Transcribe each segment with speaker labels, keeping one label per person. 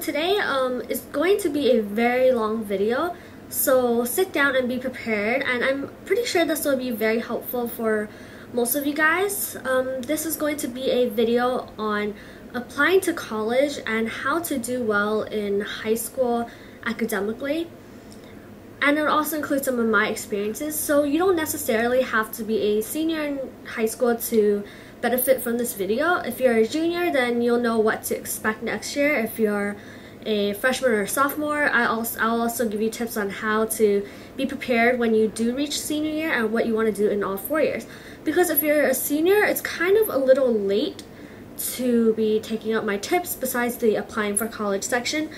Speaker 1: today is going to be a very long video, so sit down and be prepared, and I'm pretty sure this will be very helpful for most of you guys. This is going to be a video on applying to college and how to do well in high school academically, and it'll also include some of my experiences. So you don't necessarily have to be a senior in high school to benefit from this video. If you're a junior, then you'll know what to expect next year. If you're a freshman or a sophomore, I'll also give you tips on how to be prepared when you do reach senior year and what you want to do in all 4 years. Because if you're a senior, it's kind of a little late to be taking up my tips besides the applying for college section.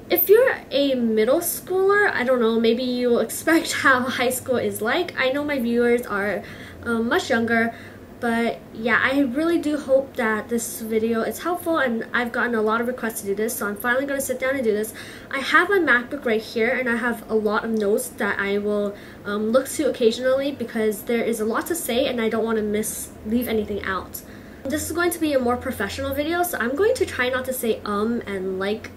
Speaker 1: If you're a middle schooler, I don't know, maybe you'll expect how high school is like. I know my viewers are much younger, but yeah, I really do hope that this video is helpful, and I've gotten a lot of requests to do this, so I'm finally going to sit down and do this. I have my MacBook right here, and I have a lot of notes that I will look to occasionally because there is a lot to say and I don't want to leave anything out. This is going to be a more professional video, so I'm going to try not to say and like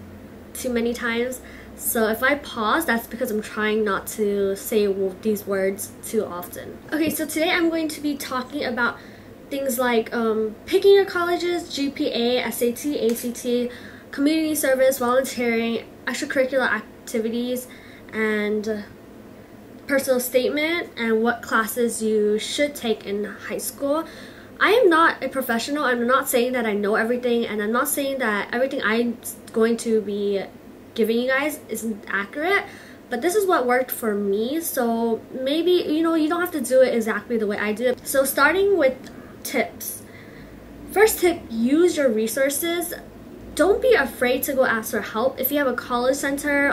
Speaker 1: too many times. So if I pause, that's because I'm trying not to say these words too often. Okay, so today I'm going to be talking about things like picking your colleges, GPA, SAT, ACT, community service, volunteering, extracurricular activities, and personal statement, and what classes you should take in high school. I am not a professional. I'm not saying that I know everything, and I'm not saying that everything I'm going to be giving you guys isn't accurate, but this is what worked for me. So maybe, you don't have to do it exactly the way I do it. So starting with tips. First tip, use your resources. Don't be afraid to go ask for help. If you have a college center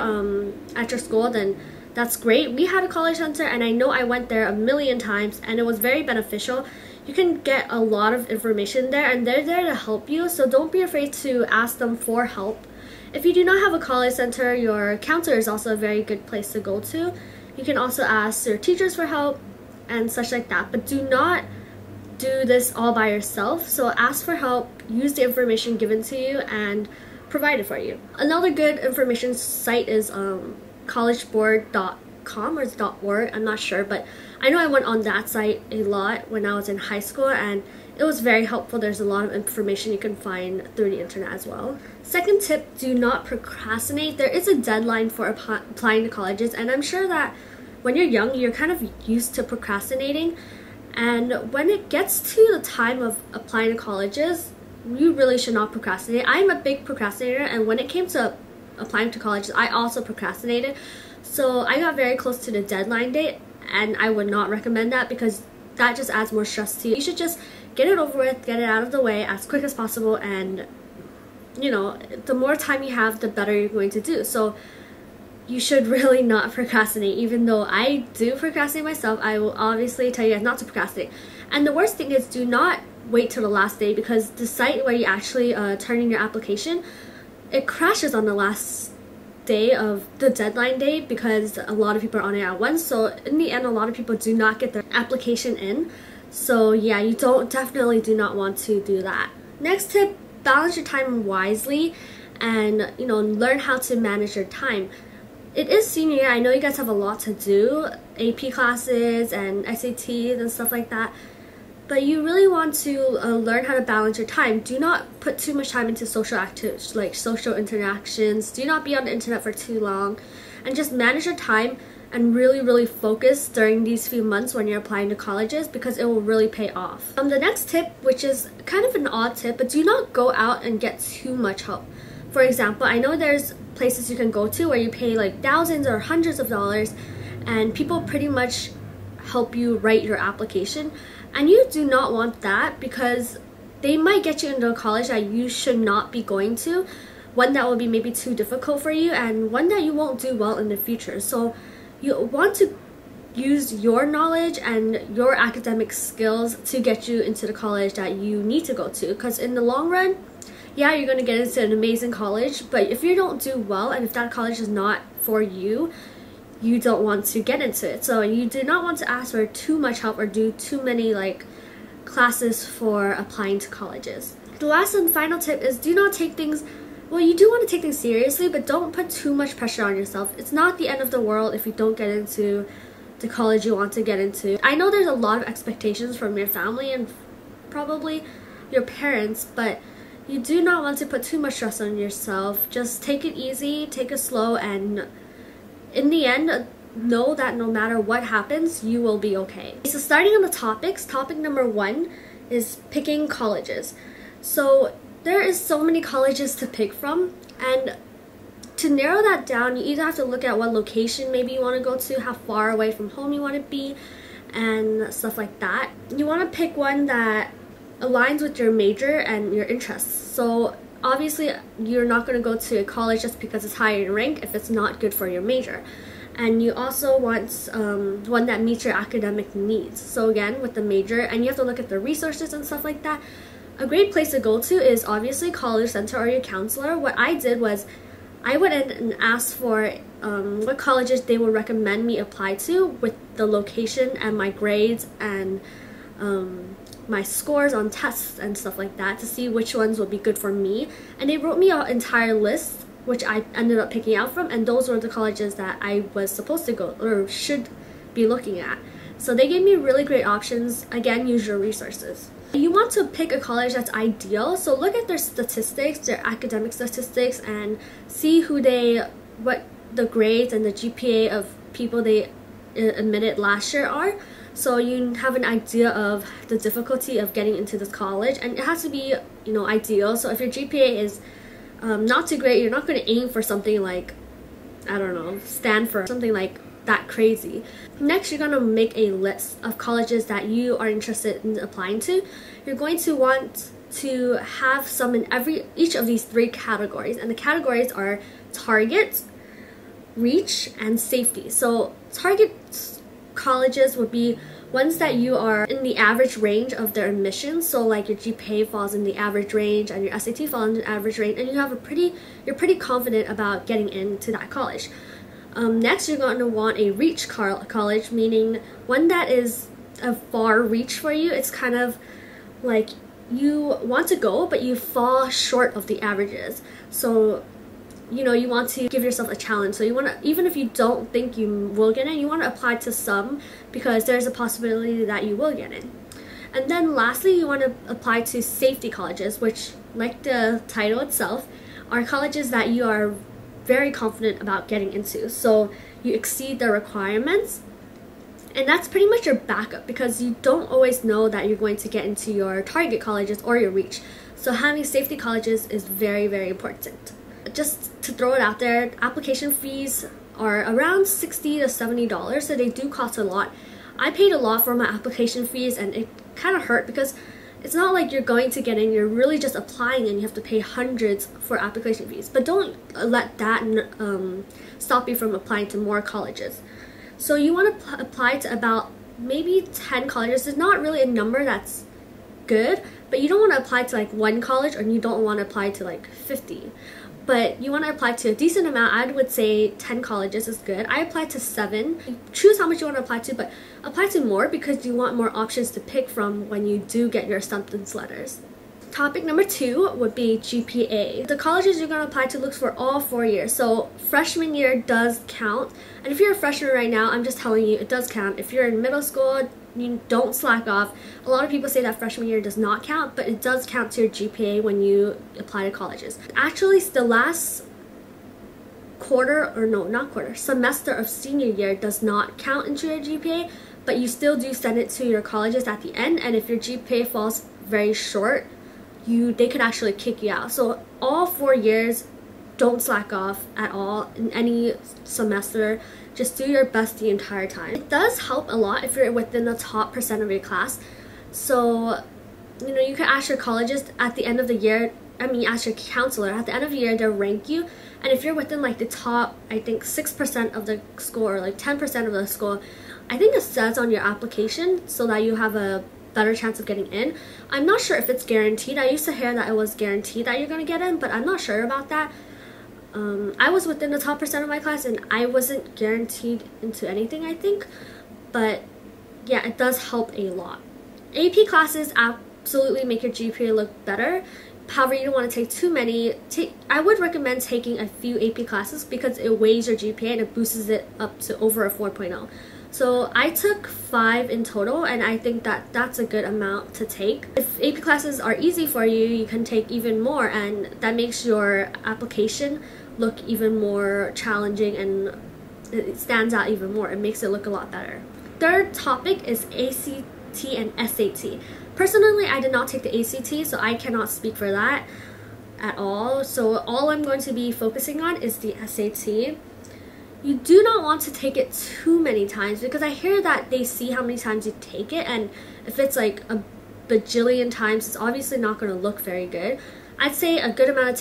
Speaker 1: at your school, then that's great. We had a college center, and I know I went there a million times, and it was very beneficial. You can get a lot of information there, and they're there to help you, so don't be afraid to ask them for help. If you do not have a college center, your counselor is also a very good place to go to. You can also ask your teachers for help and such like that, but do not do this all by yourself. So ask for help, use the information given to you, and provide it for you. Another good information site is collegeboard.com or .org, I'm not sure, but I know I went on that site a lot when I was in high school, and it was very helpful. There's a lot of information you can find through the internet as well. Second tip, do not procrastinate. There is a deadline for applying to colleges, and I'm sure that when you're young, you're kind of used to procrastinating. And when it gets to the time of applying to colleges, you really should not procrastinate. I'm a big procrastinator, and when it came to applying to colleges, I also procrastinated. So I got very close to the deadline date, and I would not recommend that because that just adds more stress to you. You should just get it over with, get it out of the way as quick as possible, and the more time you have, the better you're going to do. So you should really not procrastinate. Even though I do procrastinate myself, I will obviously tell you guys not to procrastinate. And the worst thing is, do not wait till the last day, because the site where you actually turn in your application, it crashes on the last day of the deadline day because a lot of people are on it at once. So in the end, a lot of people do not get their application in. So yeah, you definitely do not want to do that. Next tip, balance your time wisely, and learn how to manage your time. It is senior year. I know you guys have a lot to do, AP classes and SATs and stuff like that, but you really want to learn how to balance your time. Do not put too much time into social activities, like social interactions. Do not be on the internet for too long, and just manage your time and really focus during these few months when you're applying to colleges, because it will really pay off. The next tip, which is kind of an odd tip, but do not go out and get too much help. For example, I know there's places you can go to where you pay like thousands or hundreds of dollars, and people pretty much help you write your application, and you do not want that because they might get you into a college that you should not be going to, one that will be maybe too difficult for you, and one that you won't do well in the future. So you want to use your knowledge and your academic skills to get you into the college that you need to go to, because in the long run, yeah, you're going to get into an amazing college, but if you don't do well and if that college is not for you, you don't want to get into it. So you do not want to ask for too much help or do too many classes for applying to colleges. The last and final tip is, do not take things well, you do want to take things seriously, but don't put too much pressure on yourself. It's not the end of the world if you don't get into the college you want to get into. I know there's a lot of expectations from your family and probably your parents, but you do not want to put too much stress on yourself. Just take it easy, take it slow, and in the end, know that no matter what happens, you will be okay. So starting on the topics, topic number 1 is picking colleges. So there is so many colleges to pick from, and to narrow that down, you either have to look at what location maybe you want to go to, how far away from home you want to be, and stuff like that. You want to pick one that aligns with your major and your interests. So obviously you're not going to go to a college just because it's higher in rank if it's not good for your major. And you also want one that meets your academic needs. So again, with the major, and you have to look at the resources and stuff like that. A great place to go to is obviously College Center or your counselor. What I did was I went in and asked for what colleges they would recommend me apply to with the location and my grades and my scores on tests and stuff like that to see which ones would be good for me. And they wrote me an entire list, which I ended up picking out from, and those were the colleges that I was supposed to go or should be looking at. So they gave me really great options. Again, use your resources. You want to pick a college that's ideal, so look at their statistics, their academic statistics, and see what the grades and the GPA of people they admitted last year are. So you have an idea of the difficulty of getting into this college, and it has to be, ideal. So if your GPA is not too great, you're not going to aim for something like, I don't know, Stanford, something like that crazy. Next, you're going to make a list of colleges that you are interested in applying to. You're going to want to have some in each of these 3 categories, and the categories are target, reach, and safety. So target colleges would be ones that you are in the average range of their admissions, so like your GPA falls in the average range and your SAT falls in the average range, and you're pretty confident about getting into that college. Next, you're going to want a reach college, meaning one that is a far reach for you. It's kind of like you want to go, but you fall short of the averages. So you want to give yourself a challenge. So you want to, even if you don't think you will get in, you want to apply to some because there's a possibility that you will get in. And then lastly, you want to apply to safety colleges, which, like the title itself, are colleges that you are very confident about getting into. So you exceed the requirements, and that's pretty much your backup because you don't always know that you're going to get into your target colleges or your reach. So having safety colleges is very, very important. Just to throw it out there, application fees are around $60 to $70, so they do cost a lot. I paid a lot for my application fees, and it kind of hurt because it's not like you're going to get in, you're really just applying and you have to pay hundreds for application fees. But don't let that stop you from applying to more colleges. So you want to apply to about maybe 10 colleges. There's not really a number that's good, but you don't want to apply to like 1 college, or you don't want to apply to like 50. But you want to apply to a decent amount. I would say 10 colleges is good. I applied to 7. Choose how much you want to apply to, but apply to more because you want more options to pick from when you do get your acceptance letters. Topic number 2 would be GPA. The colleges you're going to apply to looks for all 4 years. So freshman year does count. And if you're a freshman right now, I'm just telling you, it does count. If you're in middle school, you don't slack off. A lot of people say that freshman year does not count, but it does count to your GPA when you apply to colleges. Actually, the last semester of senior year does not count into your GPA, but you still do send it to your colleges at the end, and if your GPA falls very short, they could actually kick you out. So all 4 years, don't slack off at all in any semester. Just do your best the entire time. It does help a lot if you're within the top % of your class. So, you can ask your colleges at the end of the year, ask your counselor, at the end of the year, they'll rank you. And if you're within like the top, I think 6% of the score, or like 10% of the score, I think it says on your application so that you have a better chance of getting in. I'm not sure if it's guaranteed. I used to hear that it was guaranteed that you're going to get in, but I'm not sure about that. I was within the top % of my class, and I wasn't guaranteed into anything, I think. But yeah, it does help a lot. AP classes absolutely make your GPA look better. However, you don't want to take too many. I would recommend taking a few AP classes because it weighs your GPA and it boosts it up to over a 4.0. So I took 5 in total, and I think that that's a good amount to take. If AP classes are easy for you, you can take even more, and that makes your application look even more challenging and it stands out even more. It makes it look a lot better. Third topic is ACT and SAT. Personally, I did not take the ACT, so I cannot speak for that at all. So all I'm going to be focusing on is the SAT. You do not want to take it too many times because I hear that they see how many times you take it, and if it's like a bajillion times, it's obviously not going to look very good. I'd say a good amount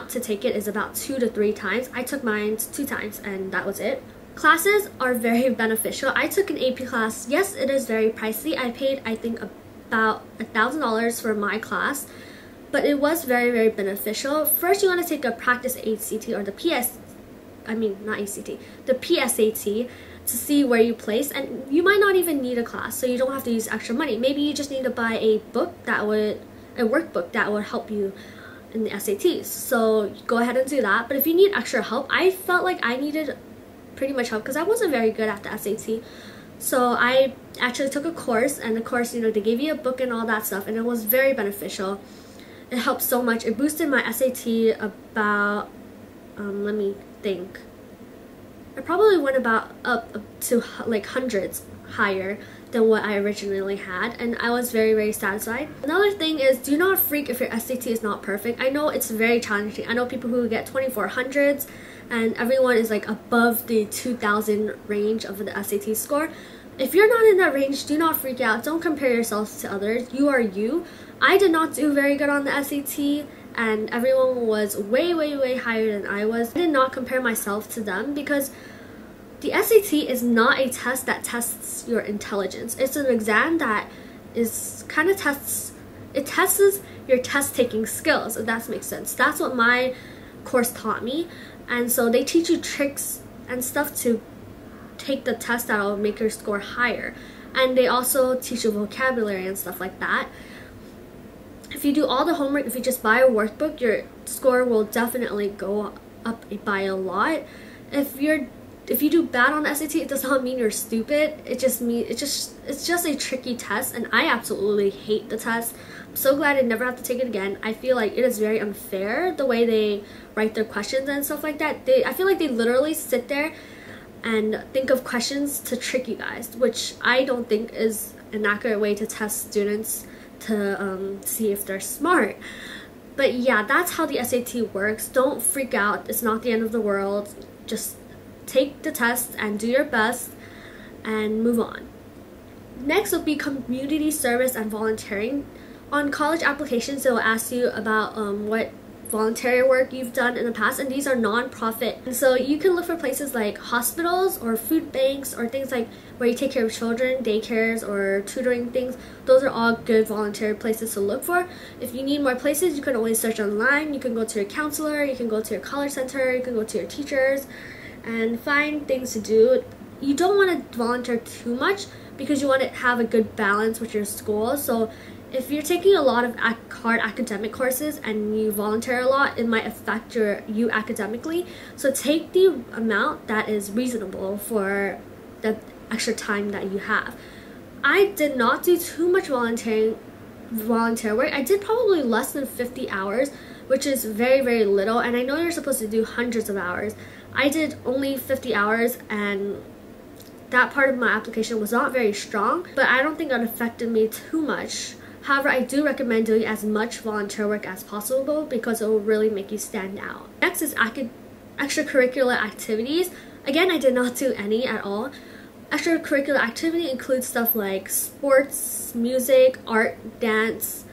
Speaker 1: to take it is about 2 to 3 times. I took mine 2 times and that was it. Classes are very beneficial. I took an AP class. Yes, it is very pricey. I paid, I think, about $1,000 for my class, but it was very, very beneficial. First, you want to take a practice ACT or the the PSAT to see where you place, and you might not even need a class, so you don't have to use extra money. Maybe you just need to buy a workbook that would help you in the SATs. So go ahead and do that. But if you need extra help, I felt like I needed pretty much help because I wasn't very good at the SAT. So I actually took a course, and the course, they gave you a book and all that stuff, and it was very beneficial. It helped so much. It boosted my SAT about, let me think. I probably went about up to like hundreds higher than what I originally had, and I was very, very satisfied. Another thing is, do not freak if your SAT is not perfect. I know it's very challenging. I know people who get 2400s, and everyone is like above the 2000 range of the SAT score. If you're not in that range, do not freak out. Don't compare yourselves to others. You are you. I did not do very good on the SAT, and everyone was way, way, way higher than I was. I did not compare myself to them because the SAT is not a test that tests your intelligence. It's an exam that tests your test-taking skills, if that makes sense. That's what my course taught me. And so they teach you tricks and stuff to take the test that will make your score higher. And they also teach you vocabulary and stuff like that. If you do all the homework, if you just buy a workbook, your score will definitely go up by a lot. If you do bad on the SAT, it does not mean you're stupid. It's just a tricky test, and I absolutely hate the test. I'm so glad I never have to take it again. I feel like it is very unfair the way they write their questions and stuff like that. I feel like they literally sit there and think of questions to trick you guys, which I don't think is an accurate way to test students to see if they're smart. But yeah, that's how the SAT works. Don't freak out. It's not the end of the world. Just take the test and do your best and move on. Next will be community service and volunteering. On college applications, they will ask you about what voluntary work you've done in the past, and these are non-profit. And so you can look for places like hospitals or food banks or things like where you take care of children, daycares or tutoring things. Those are all good voluntary places to look for. If you need more places, you can always search online. You can go to your counselor, you can go to your college center, you can go to your teachers and find things to do. You don't want to volunteer too much because you want to have a good balance with your school. So if you're taking a lot of hard academic courses and you volunteer a lot, it might affect you academically. So take the amount that is reasonable for the extra time that you have. I did not do too much volunteer work. I did probably less than 50 hours, which is very, very little. And I know you're supposed to do hundreds of hours. I did only 50 hours, and that part of my application was not very strong, but I don't think it affected me too much. However, I do recommend doing as much volunteer work as possible because it will really make you stand out. Next is extracurricular activities. Again, I did not do any at all. Extracurricular activity includes stuff like sports, music, art, dance,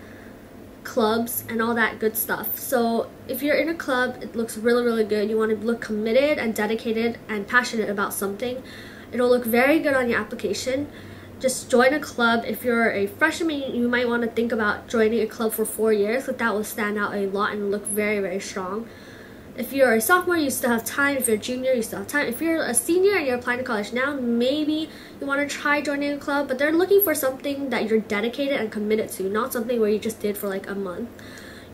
Speaker 1: clubs, and all that good stuff. So if you're in a club, it looks really, really good. You want to look committed and dedicated and passionate about something. It'll look very good on your application. Just join a club. If you're a freshman, you might want to think about joining a club for 4 years, but that will stand out a lot and look very, very strong. If you're a sophomore, you still have time. If you're a junior, you still have time. If you're a senior and you're applying to college now, maybe you want to try joining a club, but they're looking for something that you're dedicated and committed to, not something where you just did for like a month.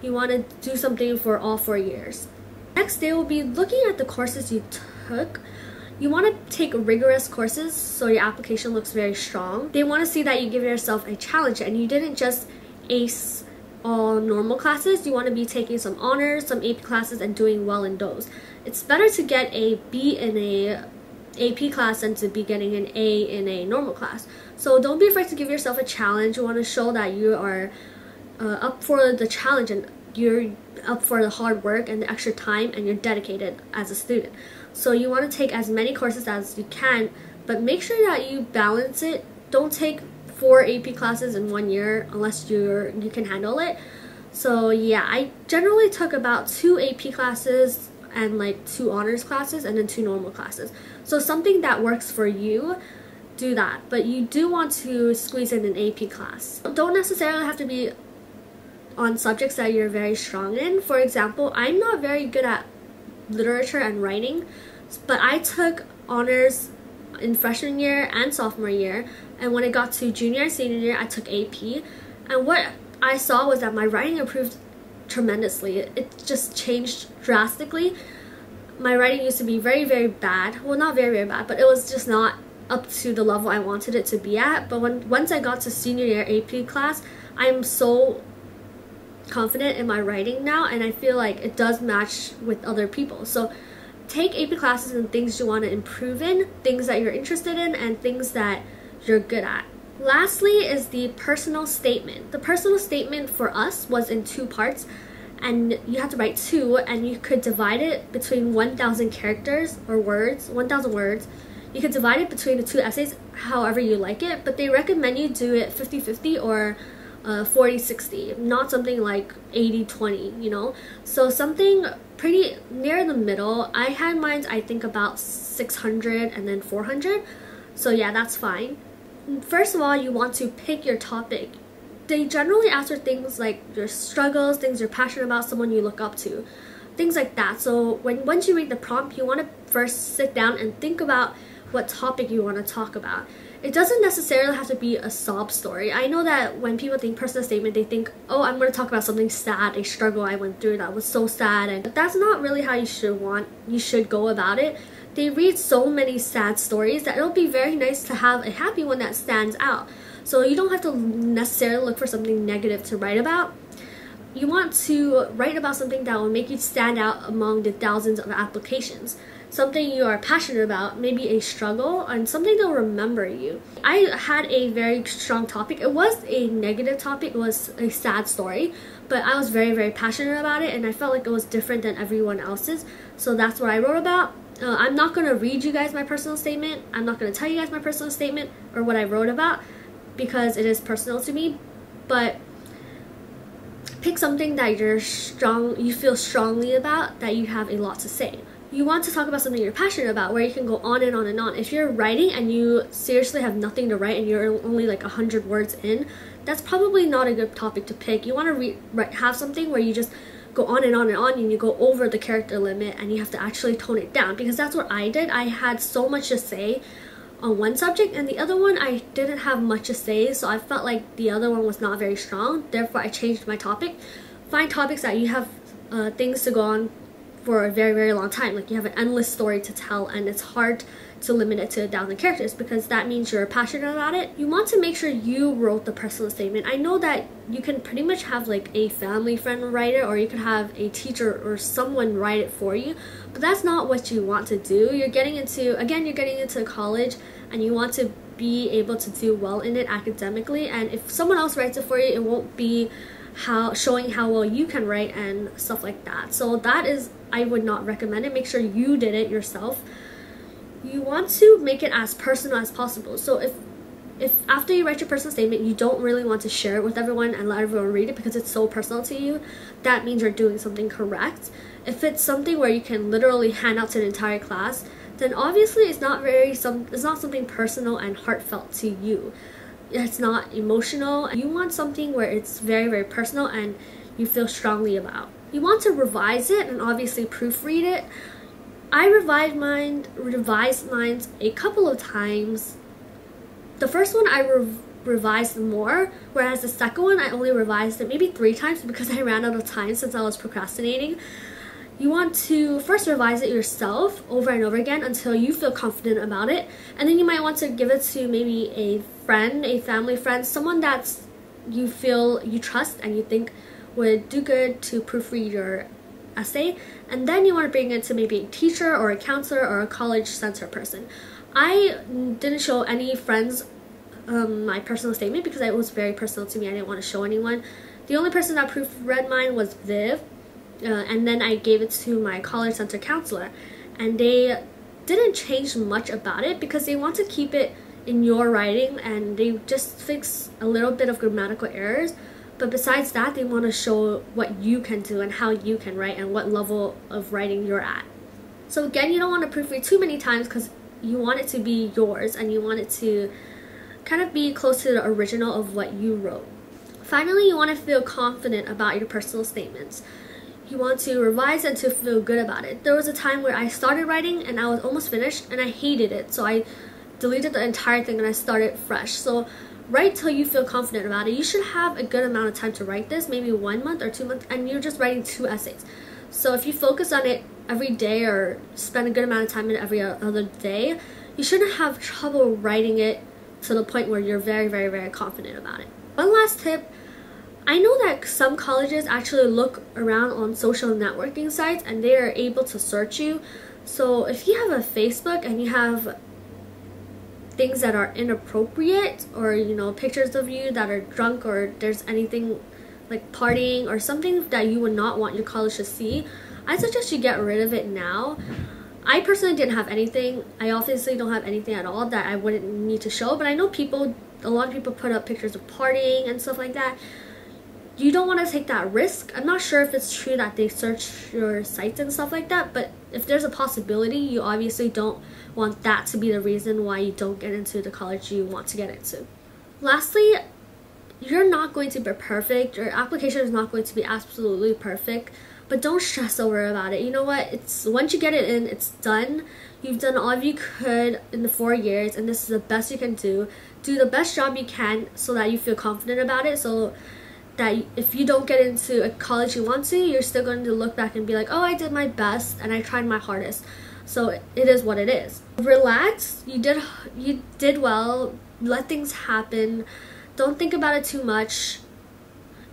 Speaker 1: You want to do something for all 4 years. Next, they will be looking at the courses you took. You want to take rigorous courses so your application looks very strong. They want to see that you give yourself a challenge and you didn't just ace all normal classes. You want to be taking some honors, some AP classes, and doing well in those. It's better to get a B in a AP class than to be getting an A in a normal class. So don't be afraid to give yourself a challenge. You want to show that you are up for the challenge and you're up for the hard work and the extra time and you're dedicated as a student. So you want to take as many courses as you can, but make sure that you balance it. Don't take 4 AP classes in 1 year unless you can handle it. So yeah, I generally took about 2 AP classes and like 2 honors classes and then 2 normal classes. So something that works for you, do that. But you do want to squeeze in an AP class. Don't necessarily have to be on subjects that you're very strong in. For example, I'm not very good at literature and writing, but I took honors in freshman year and sophomore year, and when it got to junior and senior year, I took AP, and what I saw was that my writing improved tremendously. It just changed drastically. My writing used to be very, very bad. Well, not very, very bad, but it was just not up to the level I wanted it to be at. But once I got to senior year AP class, I'm so confident in my writing now, and I feel like it does match with other people. So take AP classes and things you want to improve in, things that you're interested in, and things that you're good at. Lastly is the personal statement. The personal statement for us was in 2 parts, and you have to write 2, and you could divide it between 1,000 characters or words, 1,000 words. You could divide it between the 2 essays however you like it, but they recommend you do it 50-50 or 40-60, not something like 80-20, you know? So something pretty near the middle. I had mine, I think, about 600 and then 400. So yeah, that's fine. First of all, you want to pick your topic. They generally ask for things like your struggles, things you're passionate about, someone you look up to, things like that. So once you read the prompt, you want to first sit down and think about what topic you want to talk about. It doesn't necessarily have to be a sob story. I know that when people think personal statement, they think, oh, I'm going to talk about something sad, a struggle I went through that was so sad, and that's not really how you should go about it. They read so many sad stories that it'll be very nice to have a happy one that stands out. So you don't have to necessarily look for something negative to write about. You want to write about something that will make you stand out among the thousands of applications. Something you are passionate about, maybe a struggle, and something that will remember you. I had a very strong topic. It was a negative topic, it was a sad story, but I was very, very passionate about it, and I felt like it was different than everyone else's. So that's what I wrote about. I'm not going to read you guys my personal statement. I'm not going to tell you guys my personal statement or what I wrote about because it is personal to me, but pick something that you feel strongly about, that you have a lot to say. You want to talk about something you're passionate about, where you can go on and on and on. If you're writing and you seriously have nothing to write and you're only like 100 words in, that's probably not a good topic to pick. You want to have something where you just go on and on and on, and you go over the character limit and you have to actually tone it down, because that's what I did. I had so much to say on one subject, and the other one I didn't have much to say, so I felt like the other one was not very strong. Therefore, I changed my topic. Find topics that you have things to go on for a very, very long time. Like you have an endless story to tell, and it's hard to limit it to 1,000 characters because that means you're passionate about it. You want to make sure you wrote the personal statement. I know that you can pretty much have like a family friend write it, or you can have a teacher or someone write it for you, but that's not what you want to do. You're getting into college, and you want to be able to do well in it academically, and if someone else writes it for you, it won't be showing how well you can write and stuff like that. So that is, I would not recommend it. Make sure you did it yourself. You want to make it as personal as possible. So if after you write your personal statement, you don't really want to share it with everyone and let everyone read it because it's so personal to you, that means you're doing something correct. If it's something where you can literally hand out to the entire class, then obviously it's not something personal and heartfelt to you. It's not emotional. You want something where it's very, very personal and you feel strongly about. you want to revise it and obviously proofread it. I revised mine a couple of times. The first one I revised more, whereas the second one I only revised it maybe 3 times because I ran out of time since I was procrastinating. You want to first revise it yourself over and over again until you feel confident about it, and then you might want to give it to maybe a friend, a family friend, someone that's you feel you trust and you think would do good to proofread your essay, and then you want to bring it to maybe a teacher or a counselor or a college center person. I didn't show any friends my personal statement because it was very personal to me. I didn't want to show anyone. The only person that proofread mine was Viv, and then I gave it to my college center counselor, and they didn't change much about it because they want to keep it in your writing, and they just fix a little bit of grammatical errors. But besides that, they want to show what you can do and how you can write and what level of writing you're at. So again, you don't want to proofread too many times because you want it to be yours and you want it to kind of be close to the original of what you wrote. Finally, you want to feel confident about your personal statements. You want to revise and to feel good about it. There was a time where I started writing and I was almost finished and I hated it. So I deleted the entire thing and I started fresh. So write till you feel confident about it. You should have a good amount of time to write this, maybe 1 month or 2 months, and you're just writing 2 essays. So if you focus on it every day or spend a good amount of time in it every other day, you shouldn't have trouble writing it to the point where you're very, very, very confident about it. One last tip. I know that some colleges actually look around on social networking sites and they are able to search you. So if you have a Facebook and you have things that are inappropriate, or pictures of you that are drunk, or there's anything like partying or something that you would not want your college to see, I suggest you get rid of it now. I personally didn't have anything. I obviously don't have anything at all that I wouldn't need to show, but I know a lot of people put up pictures of partying and stuff like that. You don't want to take that risk. I'm not sure if it's true that they search your sites and stuff like that, but if there's a possibility, you obviously don't want that to be the reason why you don't get into the college you want to get into. Lastly, you're not going to be perfect. Your application is not going to be absolutely perfect, but don't stress over about it. You know what? Once you get it in, it's done. You've done all you could in the 4 years, and this is the best you can do. Do the best job you can so that you feel confident about it, so that if you don't get into a college you want to, you're still going to look back and be like, oh, I did my best and I tried my hardest. So it is what it is. Relax. You did well. Let things happen. Don't think about it too much.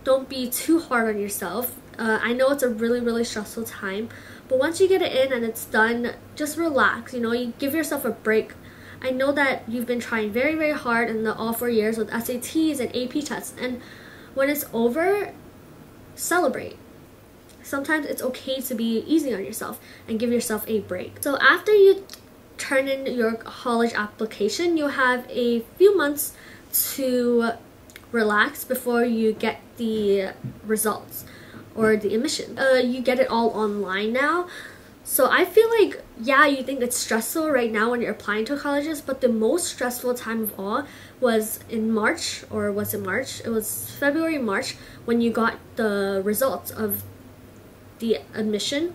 Speaker 1: Don't be too hard on yourself. I know it's a really, really stressful time, but once you get it in and it's done, just relax. You give yourself a break. I know that you've been trying very, very hard in all 4 years with SATs and AP tests, and when it's over, celebrate. Sometimes it's okay to be easy on yourself and give yourself a break. So after you turn in your college application, you'll have a few months to relax before you get the results or the admission. You get it all online now. So I feel like, yeah, you think it's stressful right now when you're applying to colleges, but the most stressful time of all was in March, or was it March? It was February, March, when you got the results of the admission.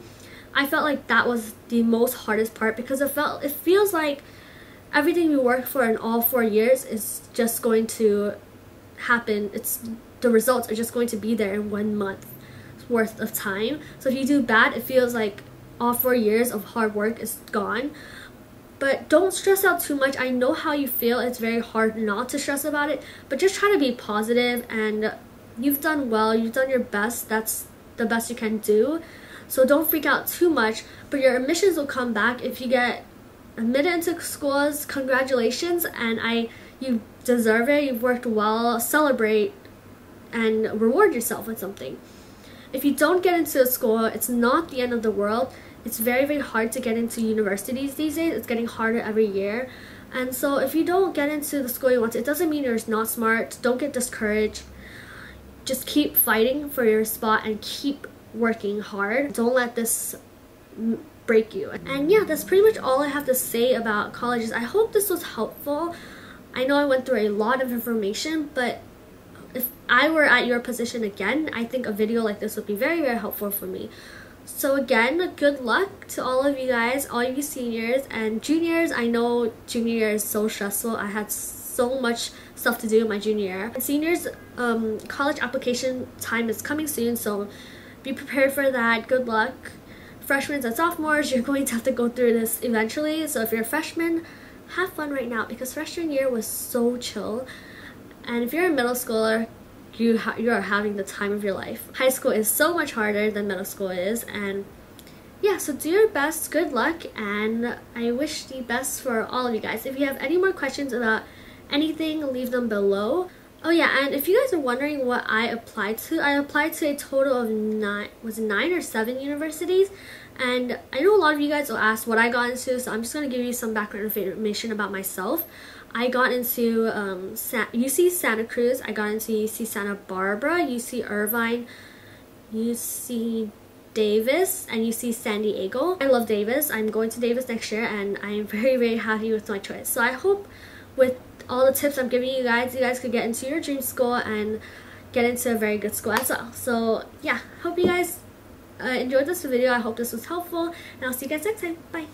Speaker 1: I felt like that was the most hardest part because it feels like everything you worked for in all 4 years is just going to happen. The results are just going to be there in 1 month worth of time. So if you do bad, it feels like all 4 years of hard work is gone. But don't stress out too much. I know how you feel. It's very hard not to stress about it, but just try to be positive, and you've done well. You've done your best. That's the best you can do. So don't freak out too much, but your admissions will come back. If you get admitted into schools, congratulations, and you deserve it. You've worked well. Celebrate and reward yourself with something. If you don't get into a school, it's not the end of the world. It's very, very hard to get into universities these days. It's getting harder every year. And so if you don't get into the school you want to, it doesn't mean you're not smart. Don't get discouraged. Just keep fighting for your spot and keep working hard. Don't let this break you. And yeah, that's pretty much all I have to say about colleges. I hope this was helpful. I know I went through a lot of information, but if I were at your position again, I think a video like this would be very, very helpful for me. So again, good luck to all of you guys, all you seniors and juniors. I know junior year is so stressful. I had so much stuff to do in my junior year. And seniors, college application time is coming soon, so be prepared for that. Good luck. Freshmen and sophomores, you're going to have to go through this eventually. So if you're a freshman, have fun right now, because freshman year was so chill. And if you're a middle schooler, you are having the time of your life. High school is so much harder than middle school is, and yeah, so do your best, good luck, and I wish the best for all of you guys. If you have any more questions about anything, leave them below. Oh yeah, and if you guys are wondering what I applied to a total of 9 or 7 universities, and I know a lot of you guys will ask what I got into, so I'm just going to give you some background information about myself. I got into UC Santa Cruz, I got into UC Santa Barbara, UC Irvine, UC Davis, and UC San Diego. I love Davis. I'm going to Davis next year, and I'm very, very happy with my choice. So I hope with all the tips I'm giving you guys could get into your dream school and get into a very good school as well. So yeah, hope you guys enjoyed this video. I hope this was helpful, and I'll see you guys next time. Bye.